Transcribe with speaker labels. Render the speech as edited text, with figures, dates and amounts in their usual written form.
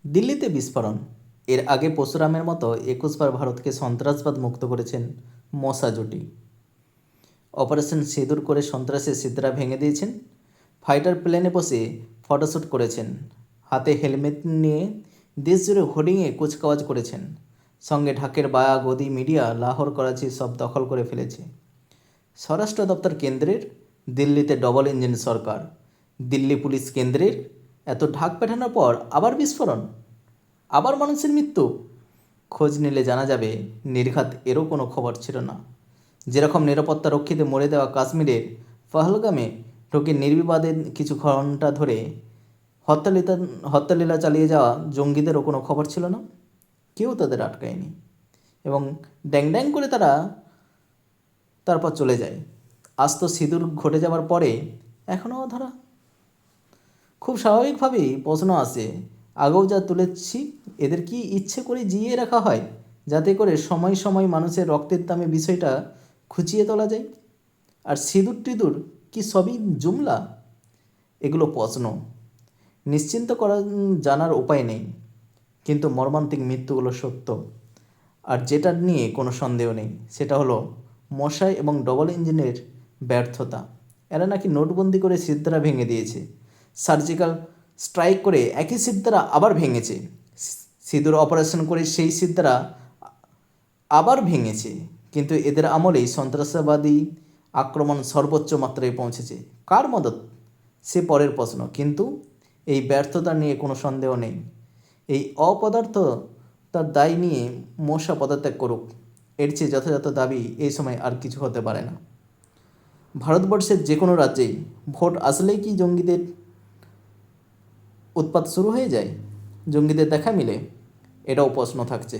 Speaker 1: দিল্লিতে বিস্ফোরণ। এর আগে পরশুরামের মতো 21বার ভারতকে সন্ত্রাসবাদ মুক্ত করেছেন মশা জুটি। অপারেশন সিঁদুর করে সন্ত্রাসের ছিদ্রা ভেঙে দিয়েছেন। ফাইটার প্লেনে বসে ফটোশ্যুট করেছেন। হাতে হেলমেট নিয়ে দেশজুড়ে হোর্ডিংয়ে কুচকাওয়াজ করেছেন। সঙ্গে ঢাকের বায়া গদি মিডিয়া লাহোর করাচি সব দখল করে ফেলেছে। স্বরাষ্ট্র দপ্তর কেন্দ্রের, দিল্লিতে ডবল ইঞ্জিন সরকার। দিল্লি পুলিশ কেন্দ্রের এত ঢাক পাঠানোর পর আবার বিস্ফোরণ, আবার মানুষের মৃত্যু। খোঁজ নিলে জানা যাবে নির্ঘাত এরও কোনো খবর ছিল না। যেরকম নিরাপত্তা রক্ষীতে মরে দেওয়া কাশ্মীরের পহলগামে ঢুকে নির্বিবাদে কিছু ঘন্টা ধরে হত্যালীলা চালিয়ে যাওয়া জঙ্গিদেরও কোনো খবর ছিল না। কেউ তাদের আটকায়নি এবং ড্যাং ড্যাং করে তারপর চলে যায়। আজ তো সিঁদুর ঘটে যাওয়ার পরে এখনও ধরা। খুব স্বাভাবিকভাবেই প্রশ্ন আসে, আগেও যা তুলেছি, এদের কি ইচ্ছে করে জিইয়ে রাখা হয় যাতে করে সময় সময় মানুষের রক্তের দামে বিষয়টা খুঁচিয়ে তোলা যায়? আর সিঁদুর টিঁদুর কি সবই জুমলা? এগুলো প্রশ্ন নিশ্চিন্ত করা জানার উপায় নেই, কিন্তু মর্মান্তিক মৃত্যুগুলো সত্য। আর যেটা নিয়ে কোনো সন্দেহ নেই সেটা হলো মশাই এবং ডবল ইঞ্জিনের ব্যর্থতা। এরা নাকি নোটবন্দি করে ছিদ্রা ভেঙে দিয়েছে, সার্জিক্যাল স্ট্রাইক করে একই ছিদ্রা আবার ভেঙেছে, সিঁদুর অপারেশন করে সেই ছিদ্রা আবার ভেঙেছে। কিন্তু এদের আমলেই সন্ত্রাসবাদী আক্রমণ সর্বোচ্চ মাত্রায় পৌঁছেছে। কার মদত সে পরের প্রশ্ন, কিন্তু এই ব্যর্থতা নিয়ে কোনো সন্দেহ নেই। এই অপদার্থ তার দায় নিয়ে মশা পদত্যাগ করুক, এর চেয়ে যথাযথ দাবি এই সময় আর কিছু হতে পারে না। ভারতবর্ষের যে কোনো রাজ্যেই ভোট আসলেই কি জঙ্গিদের উৎপাত শুরু হয়ে যায়, জঙ্গিদের দেখা মিলে? এটাও প্রশ্ন থাকছে।